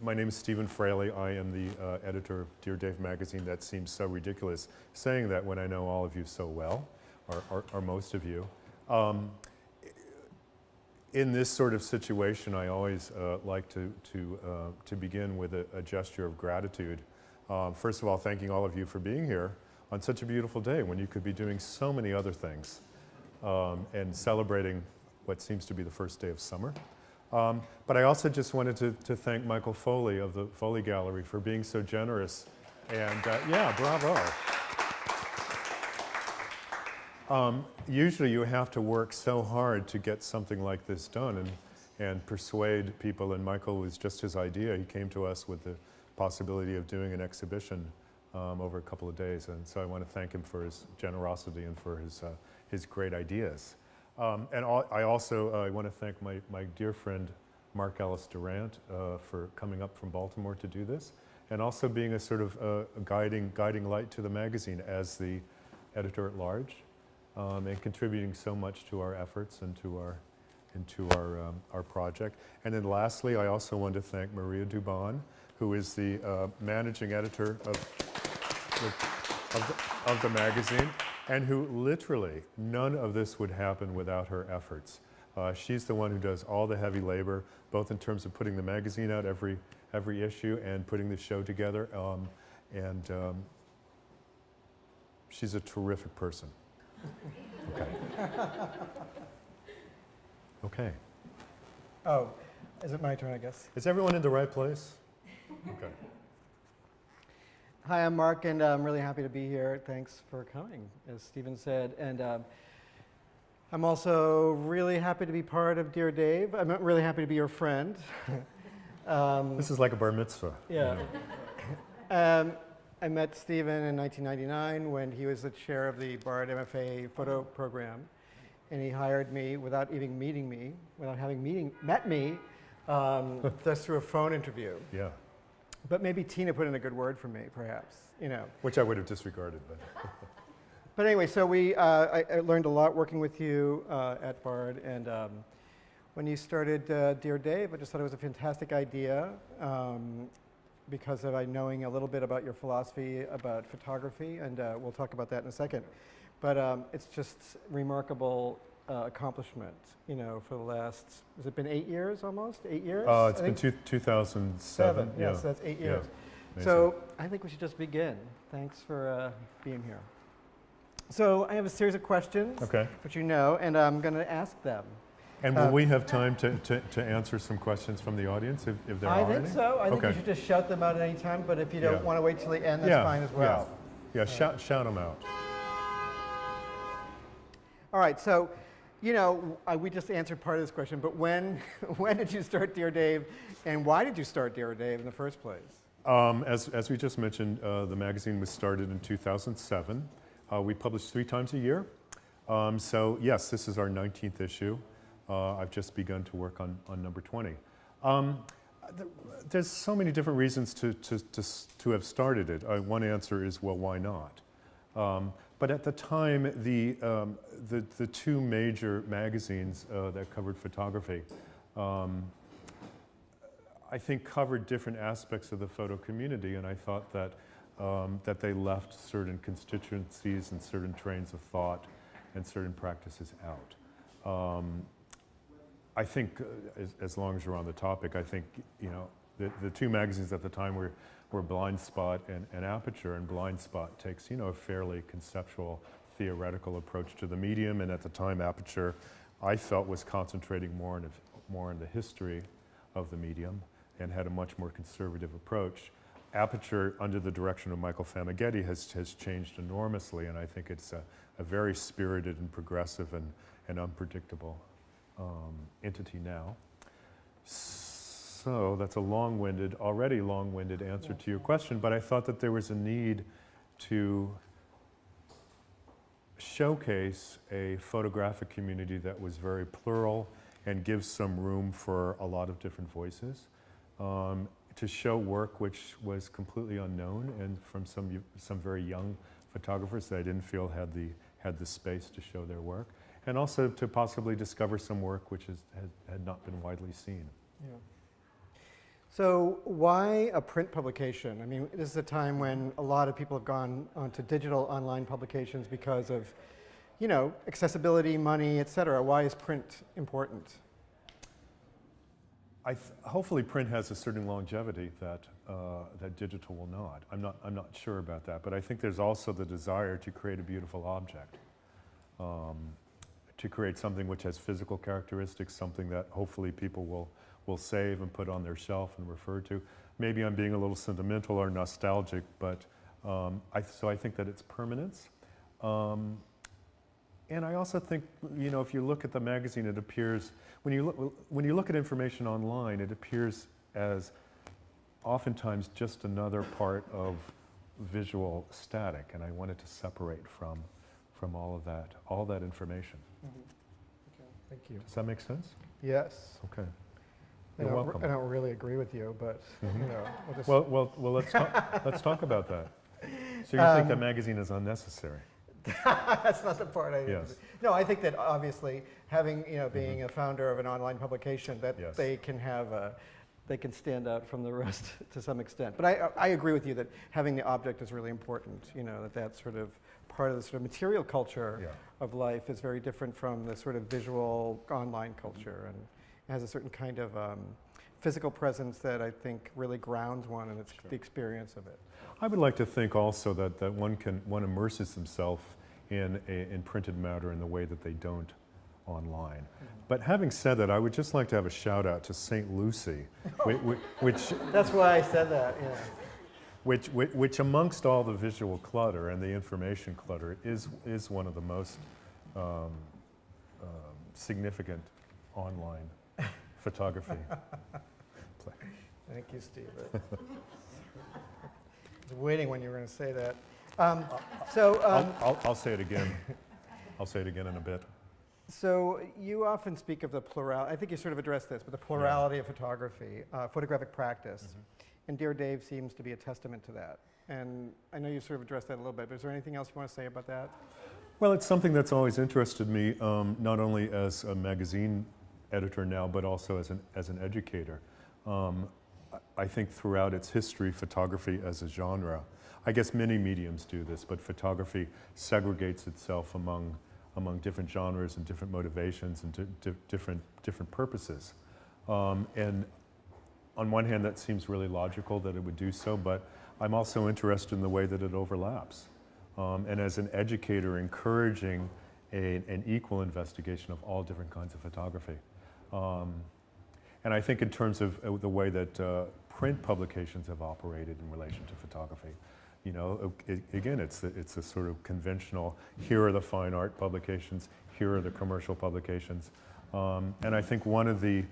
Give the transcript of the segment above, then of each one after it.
My name is Stephen Frailey. I am the editor of Dear Dave magazine. That seems so ridiculous saying that when I know all of you so well, or most of you. In this sort of situation, I always like to begin with a gesture of gratitude. First of all, thanking all of you for being here on such a beautiful day when you could be doing so many other things and celebrating what seems to be the first day of summer. But I also just wanted to thank Michael Foley of the Foley Gallery for being so generous. And yeah, bravo. Usually you have to work so hard to get something like this done and persuade people, and Michael was just his idea. He came to us with the possibility of doing an exhibition over a couple of days, and so I want to thank him for his generosity and for his great ideas. And I also want to thank my dear friend Mark Alice Durant for coming up from Baltimore to do this, and also being a sort of guiding light to the magazine as the editor at large, and contributing so much to our efforts and to our project. And then lastly, I also want to thank Maria Dubon, who is the managing editor of the magazine, and who literally, none of this would happen without her efforts. She's the one who does all the heavy labor, both in terms of putting the magazine out every issue and putting the show together. She's a terrific person. Okay. Okay. Oh, is it my turn, I guess? Is everyone in the right place? Okay. Hi, I'm Mark, and I'm really happy to be here. Thanks for coming, as Stephen said. And I'm also really happy to be part of Dear Dave. I'm really happy to be your friend. This is like a bar mitzvah. Yeah. I met Stephen in 1999 when he was the chair of the Bard MFA photo program, and he hired me without even meeting me, without having met me, just through a phone interview. Yeah. But maybe Tina put in a good word for me, perhaps, you know. Which I would have disregarded, but. But anyway, so I learned a lot working with you at Bard, and when you started Dear Dave, I just thought it was a fantastic idea because of knowing a little bit about your philosophy about photography, and we'll talk about that in a second. But it's just remarkable accomplishment, you know, for the last, has it been 8 years almost? 8 years? It's been 2007. Yeah. Yeah. So that's 8 years. Yeah. So I think we should just begin. Thanks for being here. So I have a series of questions, Okay. which you know, and I'm going to ask them. And will we have time to answer some questions from the audience if there are any? I think so. I think Okay. you should just shout them out at any time, but if you don't want to wait till the end, that's fine as well. Yeah, shout them out. All right, so, you know, we just answered part of this question, but when did you start Dear Dave, and why did you start Dear Dave in the first place? As we just mentioned, the magazine was started in 2007. We publish 3 times a year. So yes, this is our 19th issue. I've just begun to work on number 20. There's so many different reasons to have started it. One answer is, well, why not? But at the time, the 2 major magazines that covered photography, I think covered different aspects of the photo community, and I thought that that they left certain constituencies and certain trains of thought and certain practices out. I think, as long as you're on the topic, I think, you know, the 2 magazines at the time were Blind Spot and Aperture, and Blind Spot takes, you know, a fairly conceptual, theoretical approach to the medium, and at the time Aperture, I felt, was concentrating more on the history of the medium and had a much more conservative approach. Aperture, under the direction of Michael Famighetti, has changed enormously, and I think it's a very spirited and progressive and unpredictable entity now. So that's a already long-winded answer to your question, but I thought that there was a need to showcase a photographic community that was very plural and gives some room for a lot of different voices. To show work which was completely unknown and from some very young photographers that I didn't feel had the space to show their work, and also to possibly discover some work which had not been widely seen. Yeah. So why a print publication? I mean, this is a time when a lot of people have gone onto digital online publications because of, you know, accessibility, money, et cetera. Why is print important? Hopefully print has a certain longevity that, that digital will not. I'm not sure about that, but I think there's also the desire to create a beautiful object, to create something which has physical characteristics, something that hopefully people will save and put on their shelf and refer to. Maybe I'm being a little sentimental or nostalgic, but so I think that it's permanence. And I also think, you know, if you look at the magazine, it appears, when you look at information online, it appears as oftentimes just another part of visual static, and I wanted to separate from all that information. Mm-hmm. Okay, thank you. Does that make sense? Yes. Okay. I You're welcome. I don't really agree with you, but Mm-hmm. you know, we'll just Well, let's talk about that. So you think the magazine is unnecessary? That's not the part I. Yes. No, I think that obviously having, you know, being a founder of an online publication, that Yes. they can have they can stand out from the rest to some extent. But I agree with you that having the object is really important. You know, that sort of part of the sort of material culture Yeah. of life is very different from the sort of visual online culture, and it has a certain kind of physical presence that I think really grounds one in its, the experience of it. I would like to think also that one immerses himself in printed matter in the way that they don't online. Mm-hmm. But having said that, I would just like to have a shout out to St. Lucie, which That's why I said that. Yeah. which amongst all the visual clutter and the information clutter is one of the most significant online photography. Thank you, Steve. I was waiting when you were going to say that. I'll say it again. I'll say it again in a bit. So you often speak of the plurality, I think you sort of addressed this, but the plurality of photography, photographic practice. Mm-hmm. And Dear Dave seems to be a testament to that. And I know you sort of addressed that a little bit, but is there anything else you want to say about that? Well, it's something that's always interested me, not only as a magazine editor now, but also as an educator. I think throughout its history, photography as a genre, I guess many mediums do this, but photography segregates itself among different genres and different motivations and different purposes. And on one hand, that seems really logical that it would do so, but I'm also interested in the way that it overlaps. And as an educator, encouraging an equal investigation of all different kinds of photography. And I think in terms of the way that print publications have operated in relation to photography, you know, again, it's a sort of conventional, here are the fine art publications, here are the commercial publications. And I think one of the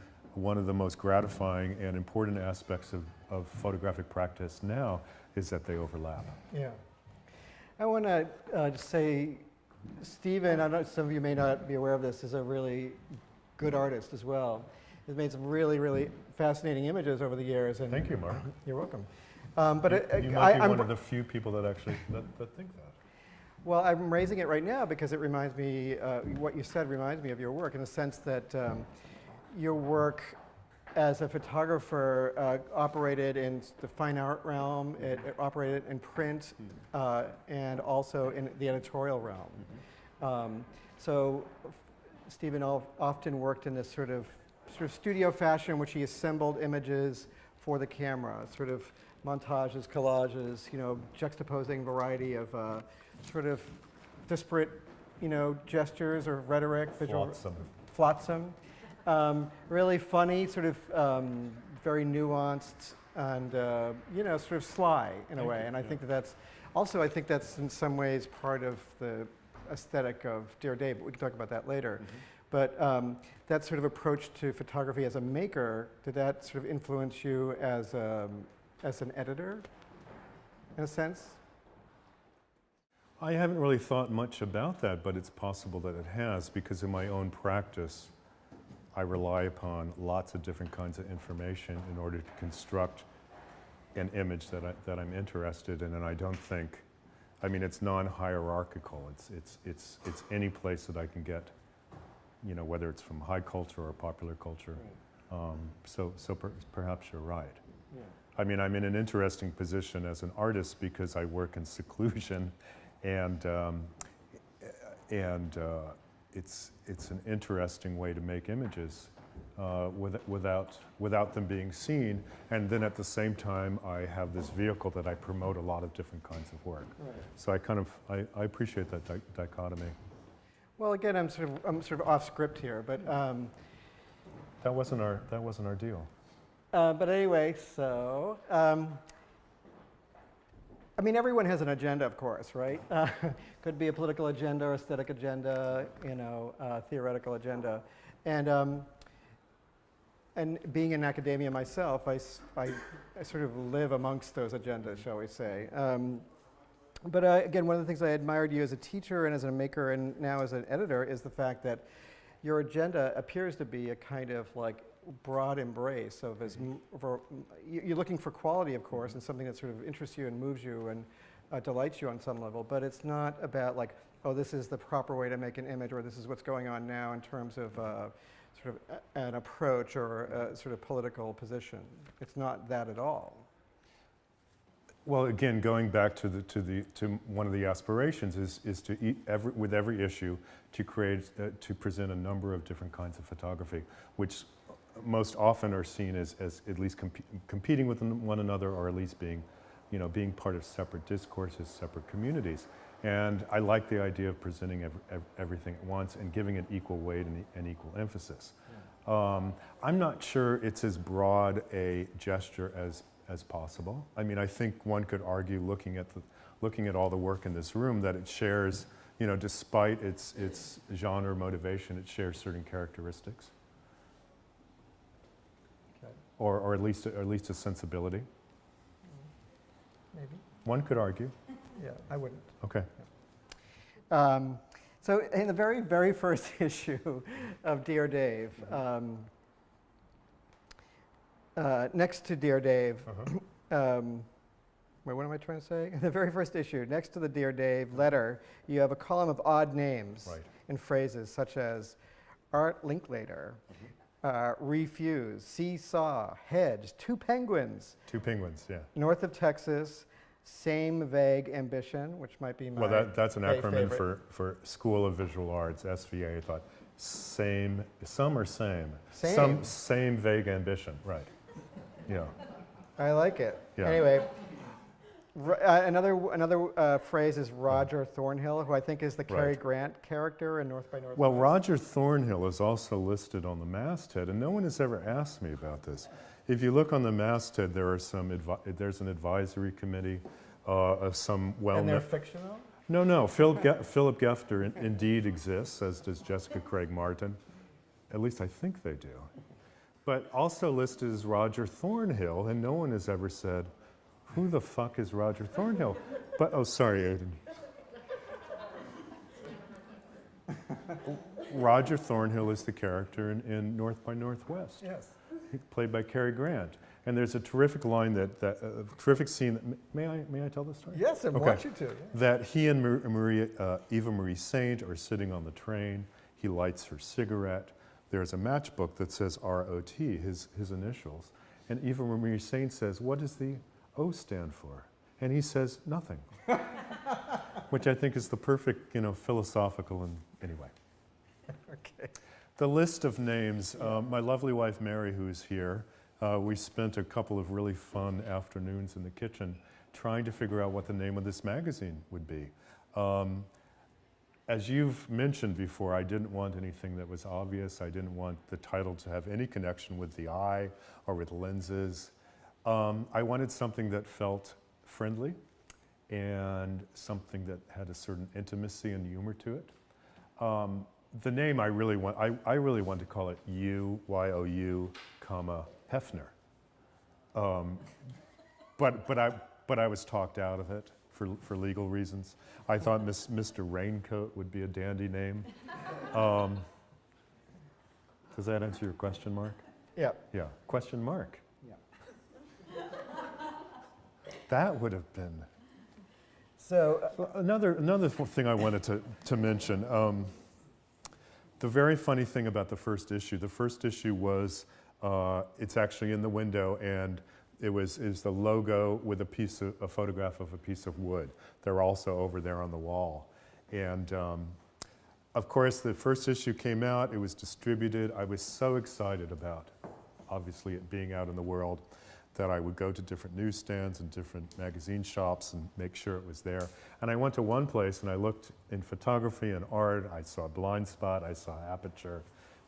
most gratifying and important aspects of photographic practice now is that they overlap. Yeah. I want to just say, Stephen, I know some of you may not be aware of this, is a really good artist as well. He's made some really, really fascinating images over the years. And Thank you, Mark. You're welcome. You might be one of the few people that actually that think that. Well, I'm raising it right now because it reminds me, what you said reminds me of your work in the sense that your work as a photographer operated in the fine art realm, it operated in print, and also in the editorial realm. So Stephen often worked in this sort of studio fashion in which he assembled images for the camera, sort of montages, collages, you know, juxtaposing variety of sort of disparate, you know, gestures or rhetoric, visual, flotsam. Really funny, sort of very nuanced and, you know, sort of sly in a way. And I think that's also, I think that's in some ways part of the aesthetic of Dear Dave, but we can talk about that later. But that sort of approach to photography as a maker, did that sort of influence you as an editor, in a sense? I haven't really thought much about that, but it's possible that it has, because in my own practice, I rely upon lots of different kinds of information in order to construct an image that I'm interested in, and I don't think, I mean, it's non-hierarchical. It's any place that I can get, you know, whether it's from high culture or popular culture. So perhaps you're right. I mean, I'm in an interesting position as an artist because I work in seclusion, and it's an interesting way to make images without them being seen. And then at the same time, I have this vehicle that I promote a lot of different kinds of work. Right. So I appreciate that dichotomy. Well, again, I'm sort of off script here, but That wasn't our deal. but anyway, so I mean, everyone has an agenda, of course, right? Could be a political agenda, or aesthetic agenda, theoretical agenda, and being in academia myself, I sort of live amongst those agendas, shall we say. But again, one of the things I admired you as a teacher and as a maker and now as an editor is the fact that your agenda appears to be a kind of like broad embrace of you're looking for quality, of course, and something that sort of interests you and moves you and delights you on some level, but it's not about like, oh, this is the proper way to make an image, or this is what's going on now in terms of sort of an approach or a sort of political position. It's not that at all. Well, again, going back to one of the aspirations is to with every issue to present a number of different kinds of photography, which most often are seen as at least competing with one another, or at least being part of separate discourses, separate communities. And I like the idea of presenting everything at once and giving it equal weight and equal emphasis. Yeah. I'm not sure it's as broad a gesture as possible. I mean, I think one could argue, looking at all the work in this room, that it shares, despite its genre motivation, it shares certain characteristics, okay. or at least a sensibility. Maybe one could argue. Yeah, I wouldn't. Okay. So in the very, very first issue of Dear Dave, next to Dear Dave, wait, what am I trying to say? In the very first issue, next to the Dear Dave letter, you have a column of odd names and phrases such as Art Linklater, refuse, seesaw, hedge, two penguins. Two penguins, yeah. North of Texas, same vague ambition, which might be my that's an acronym favorite. for School of Visual Arts, SVA. I thought same, some are same. Same vague ambition, right. Yeah. I like it. Yeah. Anyway, another phrase is Roger Thornhill, who I think is the Cary Grant character in North by Northwest. Well, Roger Thornhill is also listed on the masthead, and no one has ever asked me about this. If you look on the masthead, there's an advisory committee of some well-known... And they're fictional? No. Philip Gefter indeed exists, as does Jessica Craig Martin. At least I think they do. But also listed is Roger Thornhill, and no one has ever said, who the fuck is Roger Thornhill? But, oh, sorry, Aiden. Roger Thornhill is the character in North by Northwest. Yes. Played by Cary Grant. And there's a terrific line terrific scene may I tell the story? Yes, I want you to. Yeah. That he and Eva Marie Saint are sitting on the train. He lights her cigarette. There's a matchbook that says ROT, his initials. And Eva Marie Saint says, what does the O stand for? And he says, nothing. Which I think is the perfect, philosophical and anyway. Okay. The list of names, my lovely wife Mary, who is here, we spent a couple of really fun afternoons in the kitchen trying to figure out what the name of this magazine would be. As you've mentioned before, I didn't want anything that was obvious. I didn't want the title to have any connection with the eye or with lenses. I wanted something that felt friendly and something that had a certain intimacy and humor to it. The name I really want to call it YOU, Hefner. But I was talked out of it for legal reasons. I thought Mr. Raincoat would be a dandy name. Does that answer your question, Mark? Yeah. Yeah. Question mark. Yeah. That would have been. So another thing I wanted to mention. The very funny thing about the first issue was it's actually in the window, and is the logo with a photograph of a piece of wood. They're also over there on the wall. And of course, the first issue came out, it was distributed. I was so excited about, obviously, it being out in the world, that I would go to different newsstands and different magazine shops and make sure it was there. And I went to one place and I looked in photography and art. I saw Blind Spot, I saw Aperture,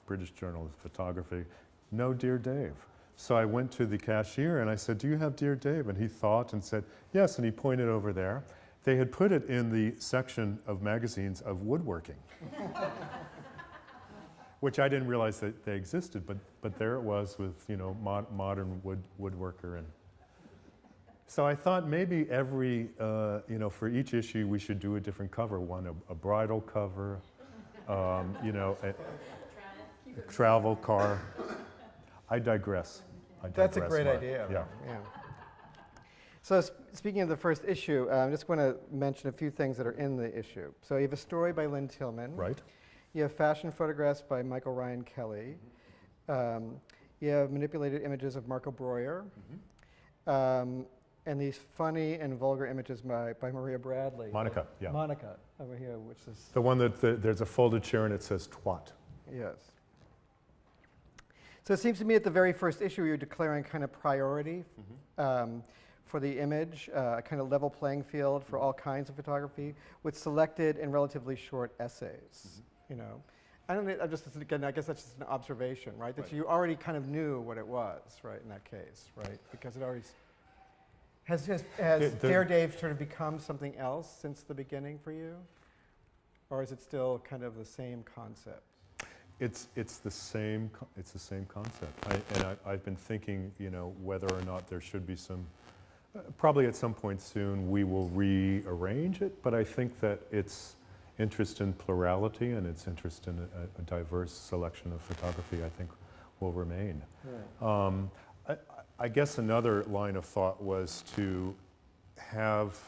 British Journal of Photography. No Dear Dave. So I went to the cashier and I said, "Do you have Dear Dave?" And he thought and said, "Yes," and he pointed over there. They had put it in the section of magazines of woodworking, which I didn't realize that they existed, but there it was with, you know, modern woodworker. And so I thought maybe every, you know, for each issue we should do a different cover. One, a bridal cover, you know, a travel car. I digress. That's a great Mark. idea. Yeah. Yeah. So speaking of the first issue, I'm just going to mention a few things that are in the issue. So you have a story by Lynn Tillman. Right. You have fashion photographs by Michael Ryan Kelly. You have manipulated images of Marco Breuer. And these funny and vulgar images by Maria Bradley. Monica, yeah. Monica, over here, which is... The one that there's a folded chair and it says twat. Yes. So it seems to me at the very first issue you're declaring kind of priority for the image, a kind of level playing field for all kinds of photography with selected and relatively short essays, you know. I don't know, again, I guess that's just an observation, right? That you already kind of knew what it was, right, in that case, right? Because it already... Has Dear Dave sort of become something else since the beginning for you? Or is it still kind of the same concept? It's the same concept. I've been thinking, you know, whether or not there should be some, probably at some point soon we will rearrange it, but I think that its interest in plurality and its interest in a diverse selection of photography, I think, will remain. Right. I guess another line of thought was to have,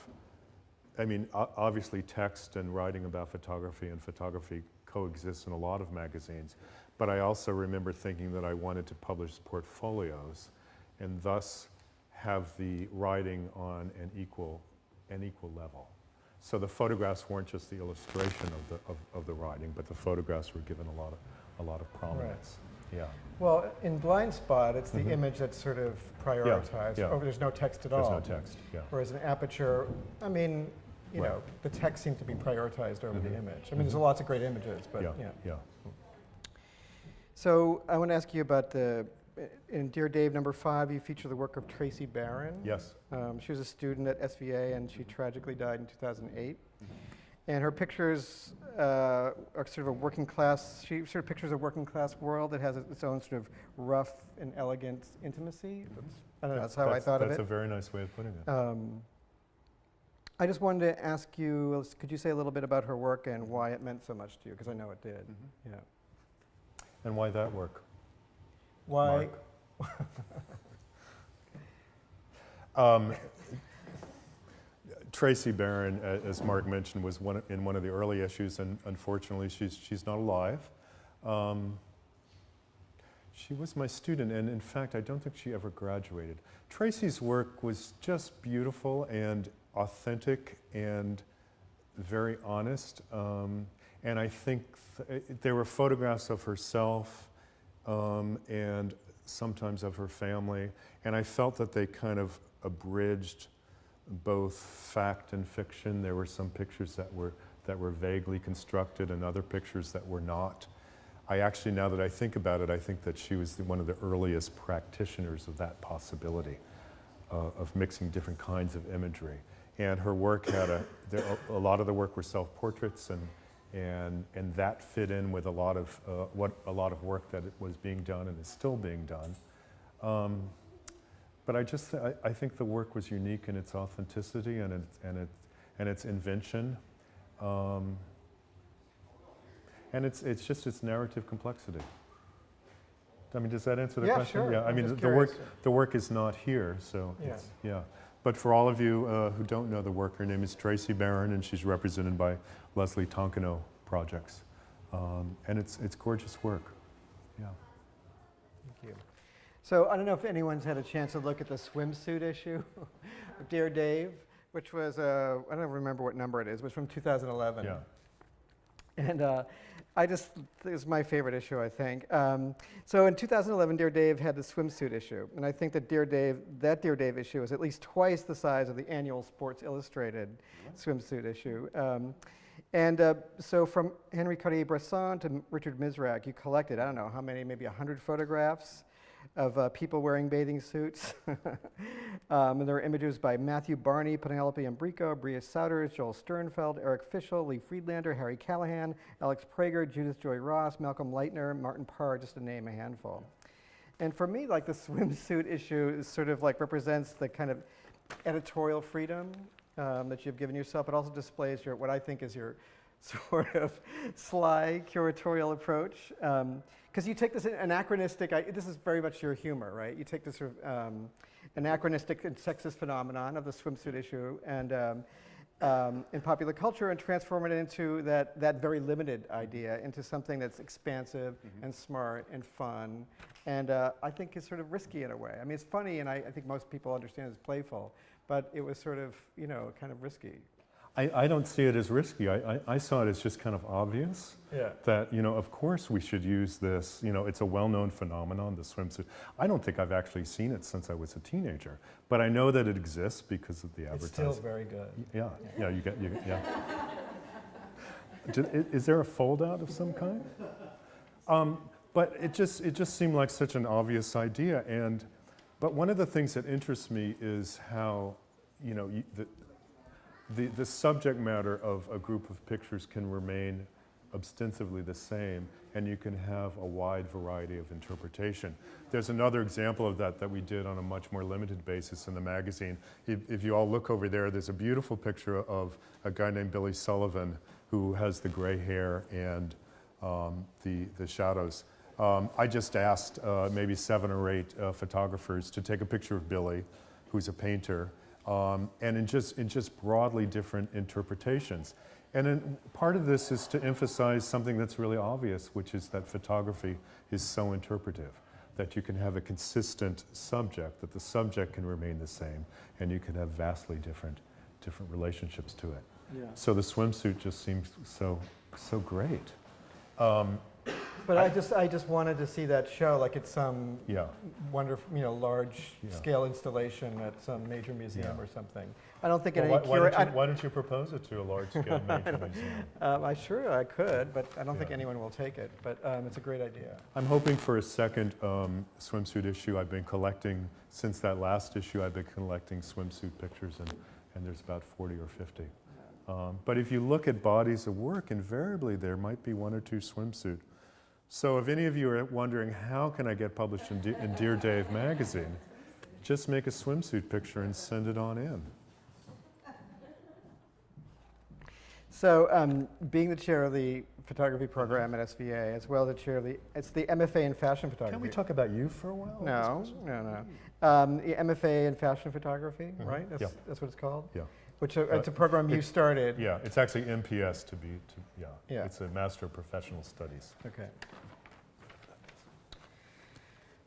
I mean, obviously text and writing about photography and photography coexists in a lot of magazines, but I also remember thinking that I wanted to publish portfolios and thus have the writing on an equal level. So the photographs weren't just the illustration of the writing, but the photographs were given a lot of prominence. Right. Yeah. Well, in Blind Spot, it's the image that's sort of prioritized. Yeah. There's no text at all. There's no text. Yeah. Whereas in Aperture, I mean, you know, the text seemed to be prioritized over the image. I mean, there's lots of great images, but yeah. So I want to ask you about in Dear Dave #5, you feature the work of Tracy Barron. Yes. She was a student at SVA and she tragically died in 2008. And her pictures are sort of a working class, she sort of pictures a working class world that has its own sort of rough and elegant intimacy. I don't know, that's how I thought of it. That's a very nice way of putting it. I just wanted to ask you, could you say a little bit about her work and why it meant so much to you? Because I know it did. Yeah. And why that work? Why? Tracy Barron, as Mark mentioned, was in one of the early issues, and unfortunately she's not alive. She was my student, and in fact I don't think she ever graduated. Tracy's work was just beautiful and authentic and very honest, and I think there were photographs of herself and sometimes of her family, and I felt that they kind of abridged both fact and fiction. There were some pictures that were vaguely constructed and other pictures that were not. I actually, now that I think about it, I think that she was one of the earliest practitioners of that possibility of mixing different kinds of imagery. And her work had a lot of the work were self-portraits, and that fit in with a lot of work that was being done and is still being done. But I think the work was unique in its authenticity and its invention, and it's just its narrative complexity. I mean, does that answer the question? Sure. Yeah, I mean, the work is not here, so yeah. But for all of you who don't know the work, her name is Tracy Barron, and she's represented by Leslie Tonkino Projects, and it's gorgeous work. Yeah. Thank you. So I don't know if anyone's had a chance to look at the swimsuit issue of Dear Dave, which was, I don't remember what number it is, it was from 2011. Yeah. And it was my favorite issue, I think. So in 2011, Dear Dave had the swimsuit issue. And I think that Dear Dave issue is at least twice the size of the annual Sports Illustrated swimsuit issue. So from Henri Cartier-Bresson to Richard Misrach, you collected, I don't know how many, maybe 100 photographs of people wearing bathing suits. And there were images by Matthew Barney, Penelope Umbrico, Bria Souders, Joel Sternfeld, Eric Fischel, Lee Friedlander, Harry Callahan, Alex Prager, Judith Joy Ross, Malcolm Leitner, Martin Parr, just to name a handful. And for me, like the swimsuit issue is sort of like represents the kind of editorial freedom that you've given yourself. It also displays what I think is your sort of sly curatorial approach. Because you take this anachronistic, this is very much your humor, right? You take this sort of anachronistic and sexist phenomenon of the swimsuit issue and in popular culture and transform it into that very limited idea into something that's expansive and smart and fun. And I think it's sort of risky in a way. I mean, it's funny and I think most people understand it's playful, but it was sort of, kind of risky. I don't see it as risky. I saw it as just kind of obvious that, of course we should use this. It's a well-known phenomenon, the swimsuit. I don't think I've actually seen it since I was a teenager, but I know that it exists because of the advertising. It's still very good. Yeah, you get. Is there a fold-out of some kind? But it just seemed like such an obvious idea. But one of the things that interests me is how, the subject matter of a group of pictures can remain ostensibly the same, and you can have a wide variety of interpretation. There's another example of that we did on a much more limited basis in the magazine. If you all look over there, there's a beautiful picture of a guy named Billy Sullivan who has the gray hair and the shadows. I just asked maybe 7 or 8 photographers to take a picture of Billy, who's a painter, and in just broadly different interpretations. And part of this is to emphasize something that's really obvious, which is that photography is so interpretive, that you can have a consistent subject, that the subject can remain the same, and you can have vastly different relationships to it. Yeah. So the swimsuit just seems so great. But I just wanted to see that show, like it's some wonderful, large-scale installation at some major museum or something. I don't think why don't you propose it to a large-scale major museum? I could, but I don't think anyone will take it. But it's a great idea. I'm hoping for a second swimsuit issue. I've been collecting, since that last issue, I've been collecting swimsuit pictures, and there's about 40 or 50. But if you look at bodies of work, invariably there might be 1 or 2 swimsuit. So if any of you are wondering, how can I get published in Dear Dave magazine, just make a swimsuit picture and send it on in. So being the chair of the photography program at SVA, as well as the chair of it's the MFA in fashion photography. Can we talk about you for a while? No. The MFA in fashion photography, right? That's what it's called? Yeah. Which it's a program you started. Yeah, it's actually MPS It's a Master of Professional Studies. Okay.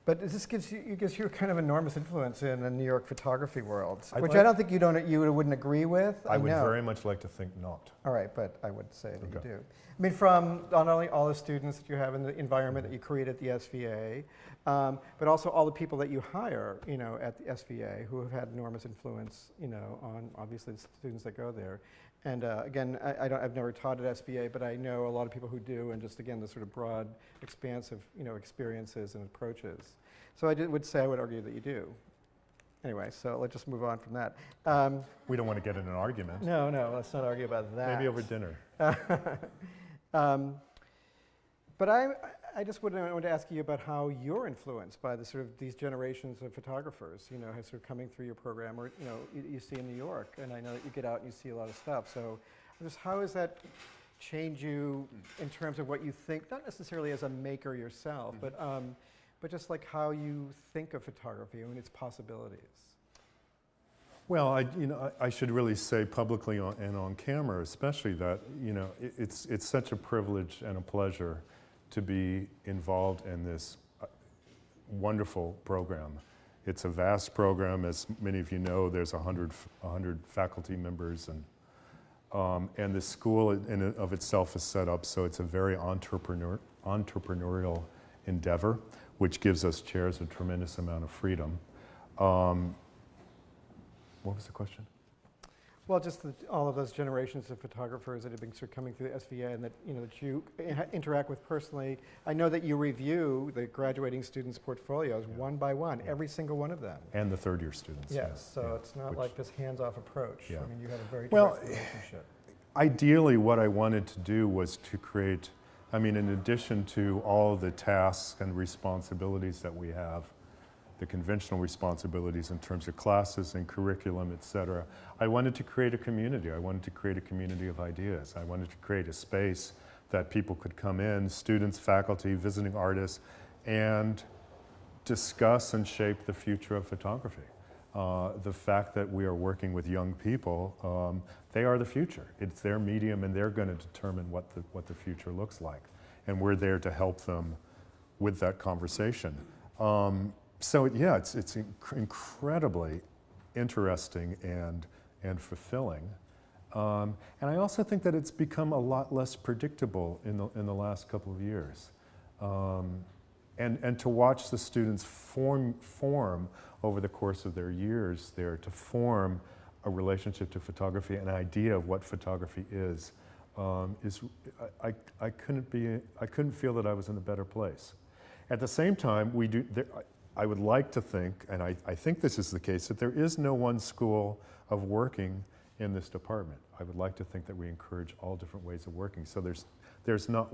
But this gives you kind of enormous influence in the New York photography world, which I don't think you wouldn't agree with. I would very much like to think not. All right, but I would say that you do. I mean, from not only all the students that you have in the environment that you create at the SVA, but also all the people that you hire, at the SVA who have had enormous influence, on obviously the students that go there. And again, I've never taught at SVA, but I know a lot of people who do, and just again, the sort of broad, expansive, experiences and approaches. So I would argue that you do. Anyway, so let's just move on from that. We don't want to get in an argument. No, let's not argue about that. Maybe over dinner. But I just want to ask you about how you're influenced by the sort of these generations of photographers, have sort of coming through your program, or you see in New York, and I know that you get out and you see a lot of stuff. So, just how does that change you in terms of what you think, not necessarily as a maker yourself, but just like how you think of photography and its possibilities? Well, I should really say publicly and on camera, especially that it's such a privilege and a pleasure to be involved in this wonderful program. It's a vast program, as many of you know. There's 100 faculty members, and the school in and of itself is set up so it's a very entrepreneurial endeavor, which gives us chairs a tremendous amount of freedom. What was the question? Well, just all of those generations of photographers that have been sort of coming through the SVA and that, that you interact with personally. I know that you review the graduating students' portfolios one by one, every single one of them. And the third-year students. Yes, so it's not like this hands-off approach. Yeah. I mean, you have a very direct relationship. Ideally, what I wanted to do was to create, in addition to all the tasks and responsibilities that we have, the conventional responsibilities in terms of classes and curriculum, et cetera, I wanted to create a community. I wanted to create a community of ideas. I wanted to create a space that people could come in, students, faculty, visiting artists, and discuss and shape the future of photography. The fact that we are working with young people, they are the future. It's their medium, and they're going to determine what the future looks like. And we're there to help them with that conversation. So yeah, it's incredibly interesting and fulfilling. And I also think that it's become a lot less predictable in the last couple of years. And to watch the students form over the course of their years there, to form a relationship to photography, an idea of what photography is I couldn't feel that I was in a better place. At the same time, I would like to think, and I think this is the case, that there is no one school of working in this department. I would like to think that we encourage all different ways of working. So there's not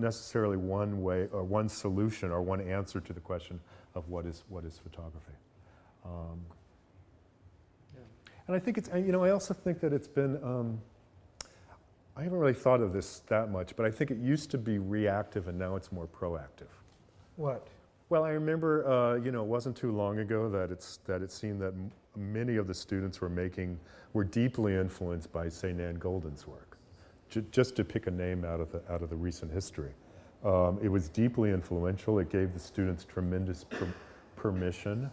necessarily one way or one solution or one answer to the question of what is photography. And I think it's, I also think that it's been, I haven't really thought of this that much, but I think it used to be reactive and now it's more proactive. What? Well, I remember, it wasn't too long ago that it seemed that many of the students were deeply influenced by, say, Nan Goldin's work. Just to pick a name out of the recent history. It was deeply influential. It gave the students tremendous permission.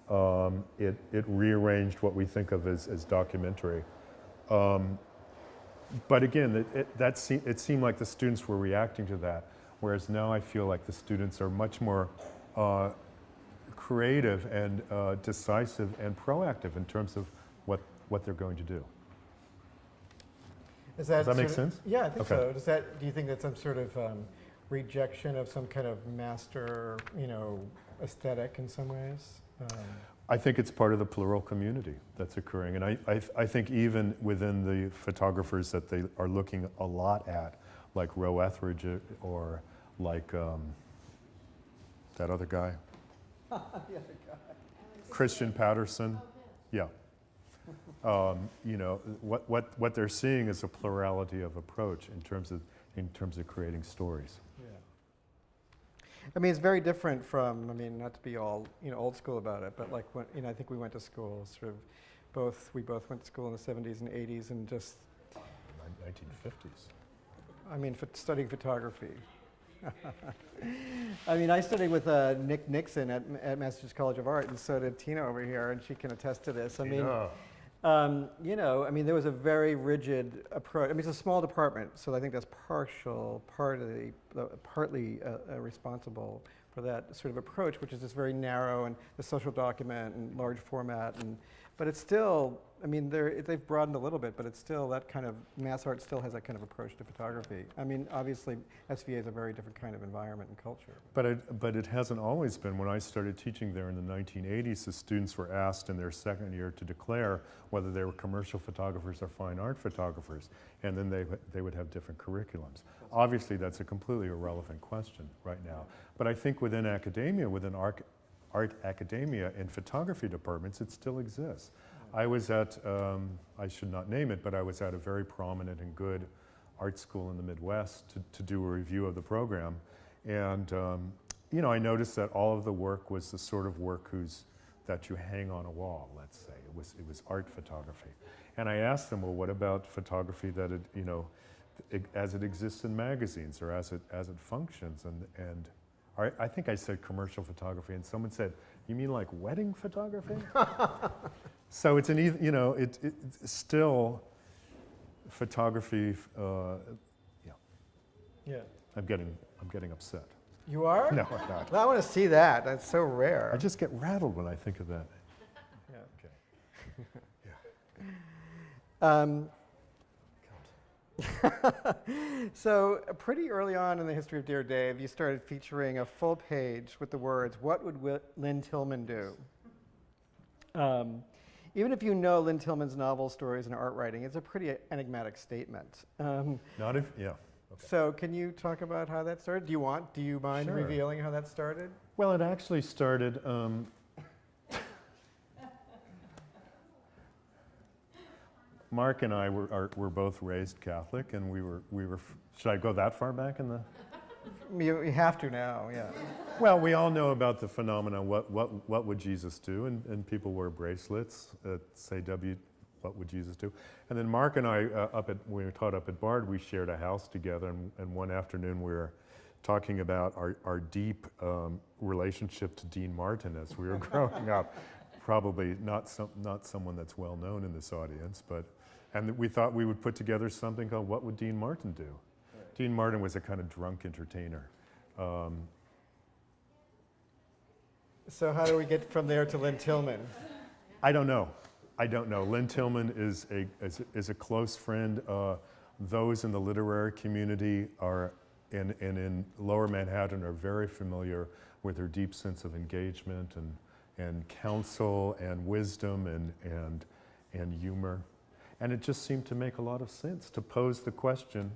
It rearranged what we think of as documentary. But again, it seemed like the students were reacting to that, whereas now I feel like the students are much more creative and decisive and proactive in terms of what they're going to do. Does that make sense? Yeah, I think so. Do you think that's some sort of rejection of some kind of master, aesthetic in some ways? I think it's part of the plural community that's occurring. And I think even within the photographers that they are looking a lot at, like Roe Etheridge or like that other guy, Christian Patterson. Yeah. What they're seeing is a plurality of approach in terms of creating stories. Yeah. It's very different from, not to be all, old school about it, but like when, I think we went to school we both went to school in the 70s and 80s and just 1950s. Studying photography. I studied with Nick Nixon at Massachusetts College of Art, and so did Tina over here, and she can attest to this. There was a very rigid approach. It's a small department, so I think that's partly responsible for that sort of approach, which is just very narrow and the social document and large format. But it's still, they've broadened a little bit, but it's still that kind of, mass art still has that kind of approach to photography. Obviously, SVA is a very different kind of environment and culture. But it hasn't always been. When I started teaching there in the 1980s, the students were asked in their second year to declare whether they were commercial photographers or fine art photographers, and then they would have different curriculums. Obviously, that's a completely irrelevant question right now. But I think within academia, within art academia and photography departments, it still exists. I was at, I should not name it, but I was at a very prominent and good art school in the Midwest to do a review of the program. And, I noticed that all of the work was the sort of work that you hang on a wall, let's say. It was art photography. And I asked them, well, what about photography that as it exists in magazines or as it functions? And I think I said commercial photography, and someone said, "You mean like wedding photography?" So it's it's still photography. Yeah, Yeah. I'm getting upset. You are? No, I'm not. I want to see that. That's so rare. I just get rattled when I think of that. Yeah. Okay. So pretty early on in the history of Dear Dave, you started featuring a full page with the words, "What would Lynn Tillman do?" Even if you know Lynn Tillman's novel stories and art writing, it's a pretty enigmatic statement. Not if, yeah. Okay. So can you talk about how that started? Do you mind Sure. revealing how that started? Well, it actually started. Mark and I were both raised Catholic, and we were. Should I go that far back in the? You have to now, yeah. Well, we all know about the phenomenon. What would Jesus do? And people wear bracelets that say what would Jesus do? And then Mark and I, we were taught up at Bard, we shared a house together, and one afternoon we were talking about our deep relationship to Dean Martin as we were growing up. Probably not someone that's well known in this audience, and we thought we would put together something called "What Would Dean Martin Do?" Right. Dean Martin was a kind of drunk entertainer. So how do we get from there to Lynn Tillman? I don't know. Lynn Tillman is a close friend. Those in the literary community are in Lower Manhattan are very familiar with her deep sense of engagement and counsel and wisdom and humor. And it just seemed to make a lot of sense to pose the question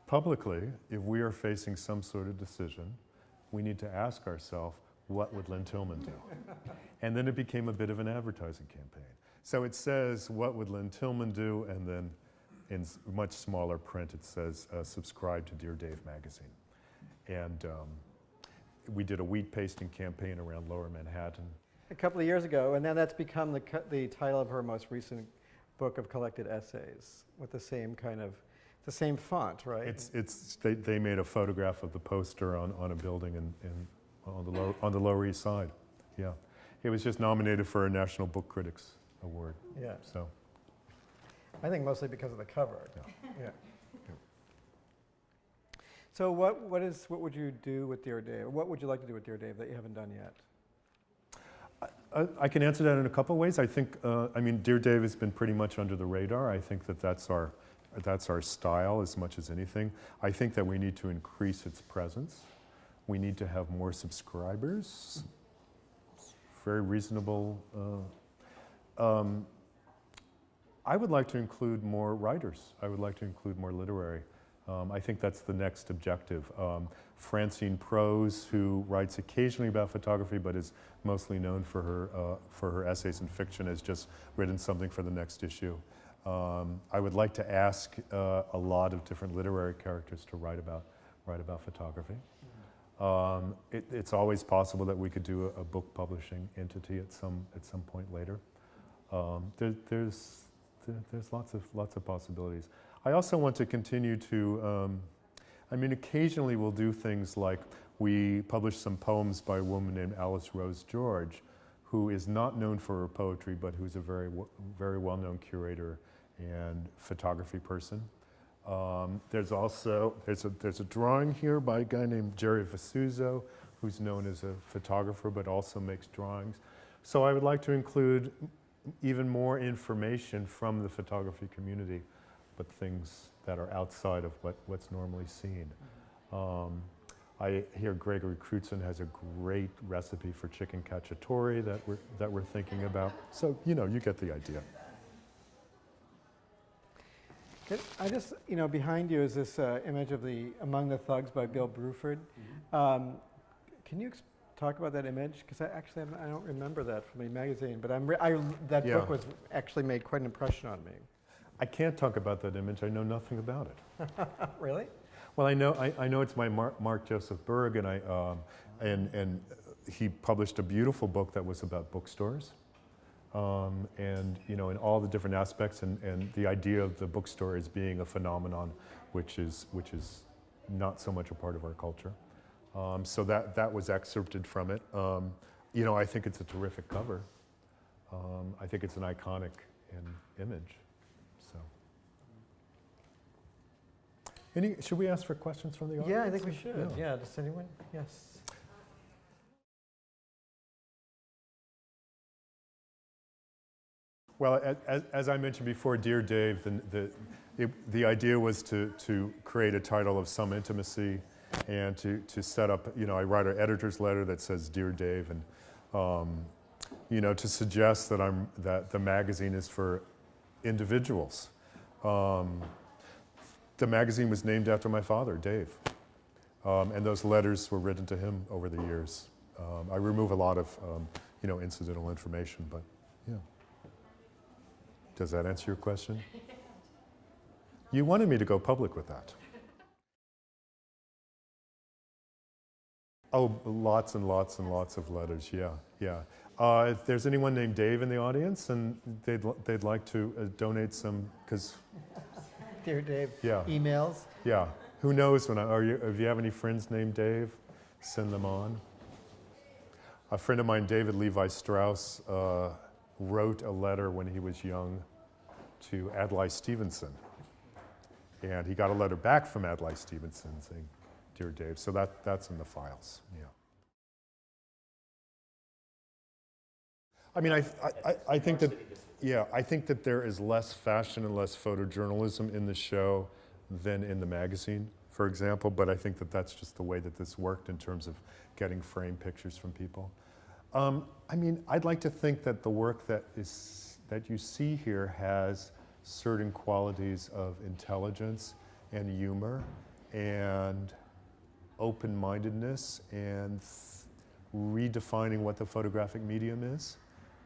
publicly, if we are facing some sort of decision, we need to ask ourselves, what would Lynn Tillman do? And then it became a bit of an advertising campaign. So it says, what would Lynn Tillman do? And then in much smaller print, it says, subscribe to Dear Dave magazine. And we did a wheat pasting campaign around Lower Manhattan. A couple of years ago, and then that's become the title of her most recent book of collected essays with the same the same font, right? They made a photograph of the poster on a building on the Lower East Side. Yeah, it was just nominated for a National Book Critics Award. Yeah. So, I think mostly because of the cover. Yeah. Yeah. So what would you do with Dear Dave? What would you like to do with Dear Dave that you haven't done yet? I can answer that in a couple of ways. I think, Dear Dave has been pretty much under the radar. I think that's our style as much as anything. I think that we need to increase its presence. We need to have more subscribers. Very reasonable. I would like to include more writers. I would like to include more literary. I think that's the next objective. Francine Prose, who writes occasionally about photography but is mostly known for her essays and fiction, has just written something for the next issue. I would like to ask a lot of different literary characters to write about photography. It's always possible that we could do a book publishing entity at some point later. There's lots of possibilities. I also want to continue to, occasionally we'll do things like we publish some poems by a woman named Alice Rose George, who is not known for her poetry, but who's a very well-known curator and photography person. There's a drawing here by a guy named Jerry Vasuso, who's known as a photographer, but also makes drawings. So I would like to include even more information from the photography community, but things that are outside of what's normally seen. I hear Gregory Crutzen has a great recipe for chicken cacciatore that we're thinking about. So, you get the idea. I just, behind you is this image of the Among the Thugs by Bill Bruford. Can you talk about that image? Because I don't remember that from a magazine, but that book was actually made quite an impression on me. I can't talk about that image. I know nothing about it. Really? Well, I know it's by Mark Joseph Berg, and he published a beautiful book that was about bookstores, and in all the different aspects, and the idea of the bookstore as being a phenomenon, which is not so much a part of our culture. So that was excerpted from it. You know, I think it's a terrific cover. I think it's an iconic image. So, should we ask for questions from the audience? Yeah, I think we should. Yeah, does anyone? Yes. Well, as I mentioned before, Dear Dave, the idea was to create a title of some intimacy and to set up, you know, I write an editor's letter that says Dear Dave, and you know, to suggest that the magazine is for individuals. The magazine was named after my father, Dave, and those letters were written to him over the years. I remove a lot of, you know, incidental information, but yeah. Does that answer your question? You wanted me to go public with that. Oh, lots and lots and lots of letters, yeah. If there's anyone named Dave in the audience and they'd like to donate some, because... Dear Dave, yeah. Emails. Yeah, who knows if you have any friends named Dave, send them on. A friend of mine, David Levi Strauss, wrote a letter when he was young to Adlai Stevenson. And he got a letter back from Adlai Stevenson saying, Dear Dave. So that's in the files, yeah. I mean, I think that, yeah, I think that there is less fashion and less photojournalism in the show than in the magazine, for example, but I think that that's just the way that this worked in terms of getting framed pictures from people. I mean, I'd like to think that the work that you see here has certain qualities of intelligence and humor and open-mindedness and redefining what the photographic medium is,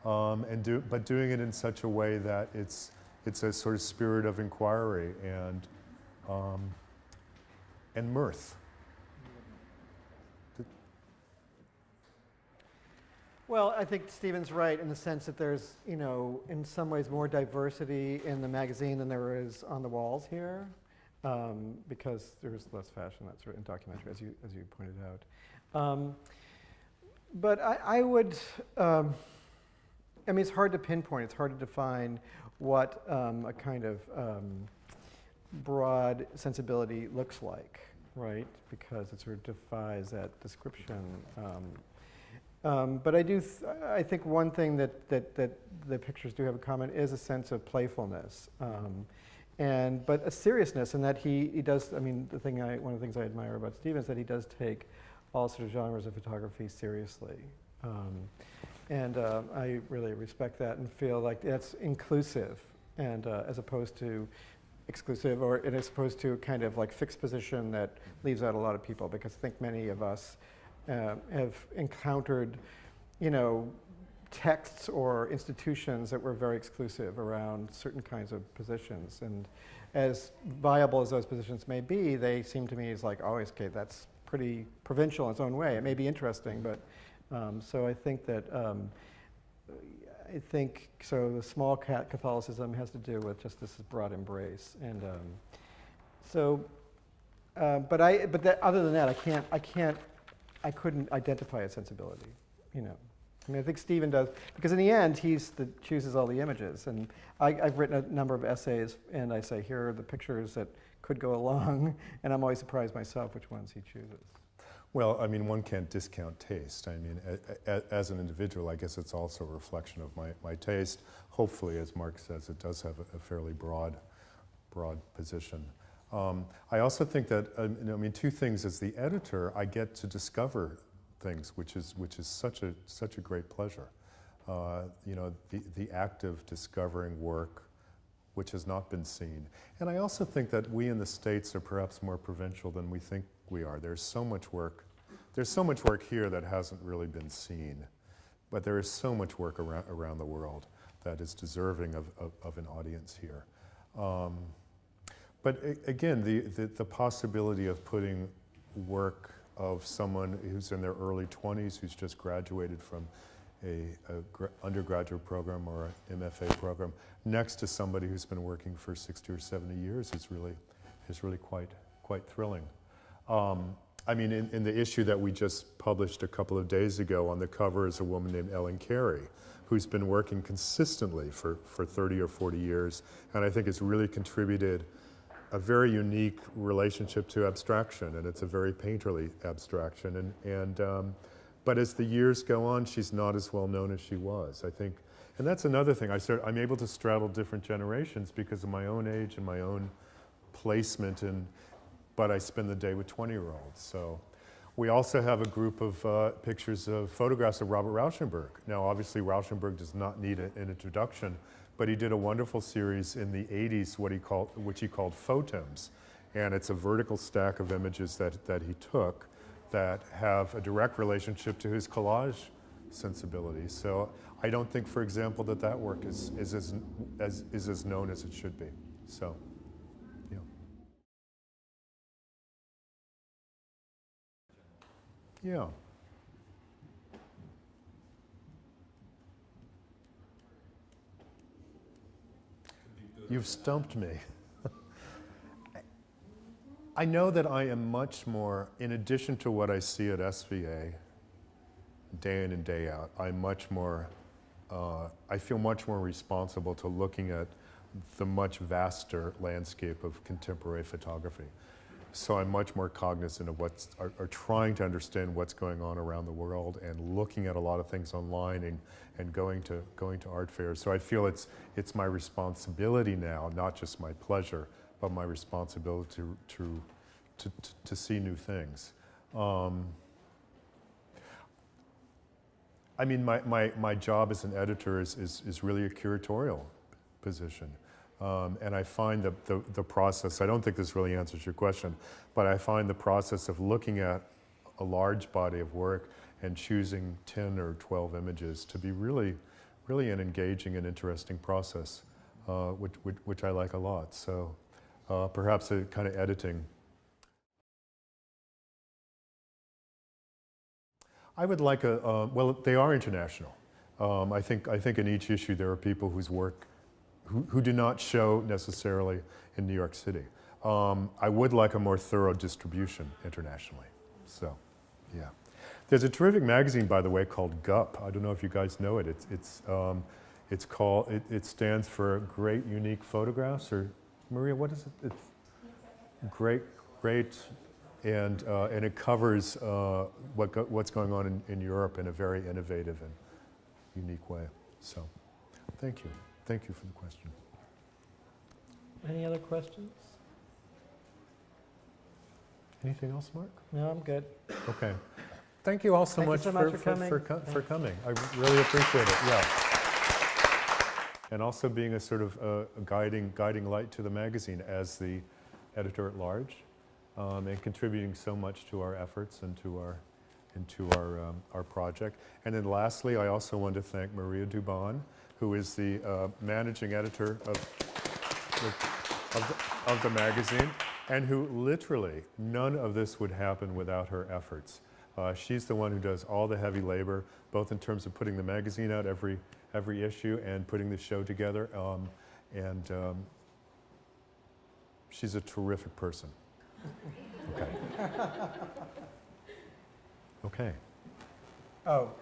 but doing it in such a way that it's a sort of spirit of inquiry and mirth. Well, I think Stephen's right in the sense that there's, you know, in some ways more diversity in the magazine than there is on the walls here, because there's less fashion, that sort of in documentary, as you pointed out. But I would, I mean, it's hard to pinpoint. It's hard to define what a kind of broad sensibility looks like, right? Because it sort of defies that description. But I think one thing that the pictures do have in common is a sense of playfulness, but a seriousness in that he does. I mean, one of the things I admire about Stephen is that he does take all sort of genres of photography seriously, and I really respect that and feel like that's inclusive, and as opposed to exclusive, or as opposed to kind of like fixed position that leaves out a lot of people, because I think many of us have encountered, you know, texts or institutions that were very exclusive around certain kinds of positions. And as viable as those positions may be, they seem to me as like, oh, okay, that's pretty provincial in its own way. It may be interesting, but so I think that, the small Catholicism has to do with just this broad embrace. And other than that, I couldn't identify a sensibility, you know. I mean, I think Stephen does, because in the end, he's chooses all the images. And I've written a number of essays, and I say, here are the pictures that could go along, and I'm always surprised myself which ones he chooses. Well, I mean, one can't discount taste. I mean, as an individual, I guess it's also a reflection of my taste. Hopefully, as Mark says, it does have a fairly broad position. I also think that, I mean, two things. As the editor, I get to discover things, which is such a great pleasure. You know, the act of discovering work which has not been seen. And I also think that we in the States are perhaps more provincial than we think we are. There's so much work here that hasn't really been seen, but there is so much work around the world that is deserving of an audience here. But again, the possibility of putting work of someone who's in their early 20s, who's just graduated from a undergraduate program or an MFA program, next to somebody who's been working for 60 or 70 years is really quite thrilling. I mean, in the issue that we just published a couple of days ago, on the cover is a woman named Ellen Carey, who's been working consistently for 30 or 40 years, and I think has really contributed a very unique relationship to abstraction, and it's a very painterly abstraction. But as the years go on, she's not as well known as she was, I think. And that's another thing. I'm able to straddle different generations because of my own age and my own placement, but I spend the day with 20-year-olds. So we also have a group of pictures of photographs of Robert Rauschenberg. Now, obviously, Rauschenberg does not need an introduction, but he did a wonderful series in the 80s, which he called photoms. And it's a vertical stack of images that he took that have a direct relationship to his collage sensibility. So I don't think, for example, that work is as known as it should be. So, yeah. Yeah. You've stumped me. I know that I am much more, in addition to what I see at SVA, day in and day out, I feel much more responsible to looking at the much vaster landscape of contemporary photography. So I'm much more cognizant of or trying to understand what's going on around the world, and looking at a lot of things online and going to art fairs. So I feel it's my responsibility now, not just my pleasure, but my responsibility to see new things. I mean, my job as an editor is really a curatorial position. And I find the process, I don't think this really answers your question, but I find the process of looking at a large body of work and choosing 10 or 12 images to be really an engaging and interesting process, which I like a lot. So perhaps a kind of editing. I would like well, they are international. I think in each issue there are people whose work who do not show necessarily in New York City. I would like a more thorough distribution internationally. So, yeah. There's a terrific magazine, by the way, called GUP. I don't know if you guys know it. It stands for Great Unique Photographs, or Maria, what is it? It's great, and it covers what's going on in Europe in a very innovative and unique way. So, thank you. Thank you for the question. Any other questions? Anything else, Mark? No, I'm good. Okay. Thank you all so much for coming. I really appreciate it. Yeah. And also being a sort of a guiding light to the magazine as the editor at large, and contributing so much to our efforts and to our project. And then lastly, I also want to thank Maria Dubon, who is the managing editor of the magazine, and who literally, none of this would happen without her efforts. She's the one who does all the heavy labor, both in terms of putting the magazine out every issue and putting the show together. She's a terrific person. Okay. Okay. Oh,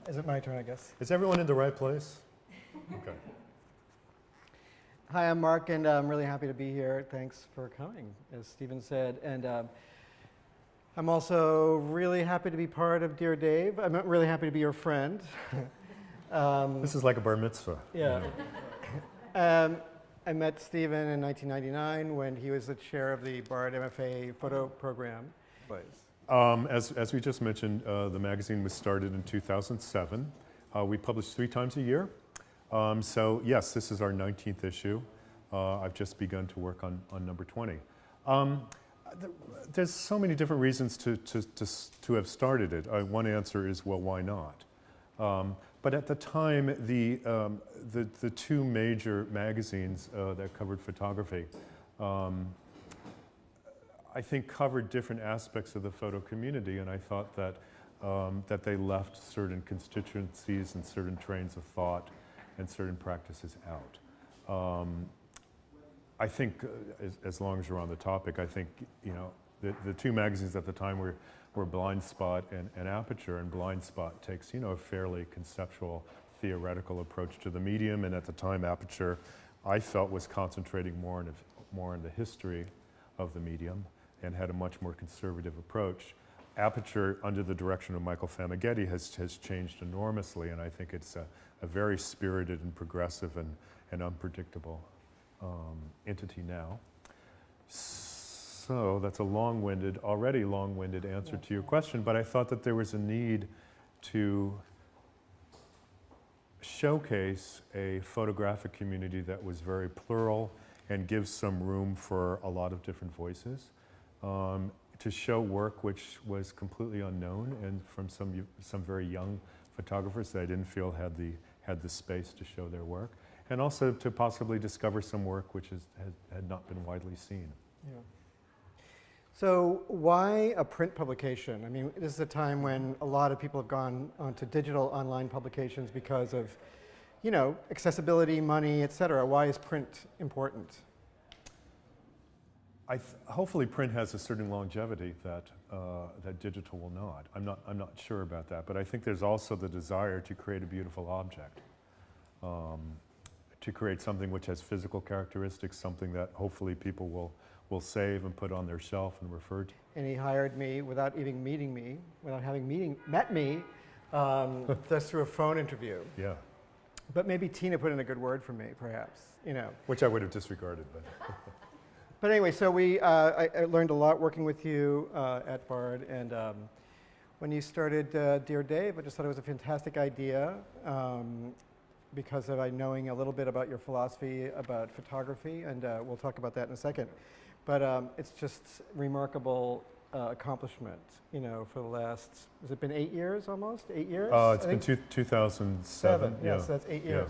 is it my turn, I guess? Is everyone in the right place? Okay. Hi, I'm Mark, and I'm really happy to be here. Thanks for coming, as Stephen said. And I'm also really happy to be part of Dear Dave. I'm really happy to be your friend. This is like a bar mitzvah. Yeah. I met Stephen in 1999 when he was the chair of the Bard MFA photo program. As we just mentioned, the magazine was started in 2007. We publish 3 times a year. So yes, this is our 19th issue. I've just begun to work on number 20. There's so many different reasons to have started it. One answer is, well, why not? But at the time, the 2 major magazines that covered photography, I think covered different aspects of the photo community, and I thought that they left certain constituencies and certain trains of thought and certain practices out. I think, as long as you're on the topic, I think, you know, the 2 magazines at the time were Blind Spot and Aperture, and Blind Spot takes, a fairly conceptual, theoretical approach to the medium, and at the time Aperture, I felt, was concentrating more on the history of the medium and had a much more conservative approach. Aperture, under the direction of Michael Famighetti, has changed enormously, and I think it's a very spirited and progressive and unpredictable entity now. So that's a already long-winded answer to your question, but I thought that there was a need to showcase a photographic community that was very plural and gives some room for a lot of different voices. To show work which was completely unknown and from some very young photographers that I didn't feel had the space to show their work, and also to possibly discover some work which had not been widely seen. Yeah. So why a print publication? I mean, this is a time when a lot of people have gone onto digital online publications because of, accessibility, money, et cetera. Why is print important? Hopefully print has a certain longevity that digital will not. I'm not sure about that, but I think there's also the desire to create a beautiful object, to create something which has physical characteristics, something that hopefully people will save and put on their shelf and refer to. And he hired me without even meeting me, without having met me, just through a phone interview. Yeah. But maybe Tina put in a good word for me, perhaps, Which I would have disregarded, but. But anyway, so I learned a lot working with you at Bard, and when you started Dear Dave, I just thought it was a fantastic idea because of knowing a little bit about your philosophy about photography, and we'll talk about that in a second. But it's just remarkable accomplishment, for the last, has it been 8 years almost? 8 years? It's been 2007. Yeah, so that's 8 years.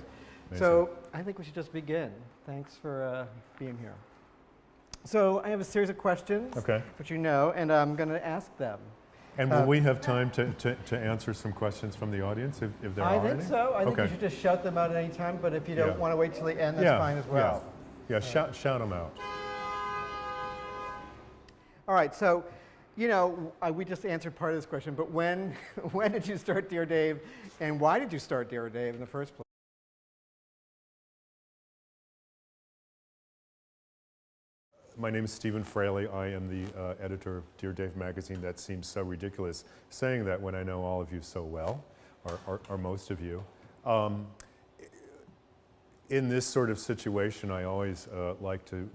Yeah, so I think we should just begin. Thanks for being here. So I have a series of questions, which and I'm going to ask them. And will we have time to answer some questions from the audience if there are any? I think so. I think you should just shout them out at any time, but if you don't want to wait till the end, that's fine as well. Yeah, shout them out. All right, so, we just answered part of this question, but when did you start Dear Dave, and why did you start Dear Dave in the first place? My name is Stephen Frailey. I am the editor of Dear Dave magazine. That seems so ridiculous saying that when I know all of you so well, or most of you. In this sort of situation, I always like to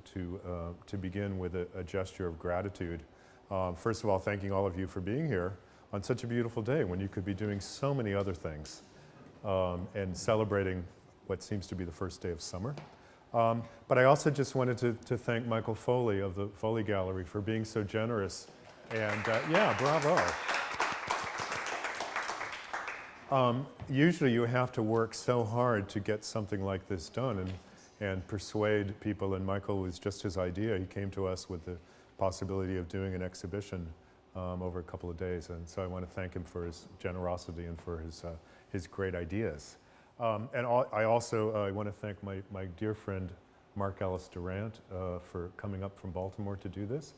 begin with a gesture of gratitude. First of all, thanking all of you for being here on such a beautiful day when you could be doing so many other things and celebrating what seems to be the first day of summer. But I also just wanted to thank Michael Foley of the Foley Gallery for being so generous. And bravo. Usually you have to work so hard to get something like this done and persuade people, and Michael was just his idea. He came to us with the possibility of doing an exhibition over a couple of days, and so I want to thank him for his generosity and for his great ideas. I also want to thank my dear friend Alice Durant for coming up from Baltimore to do this.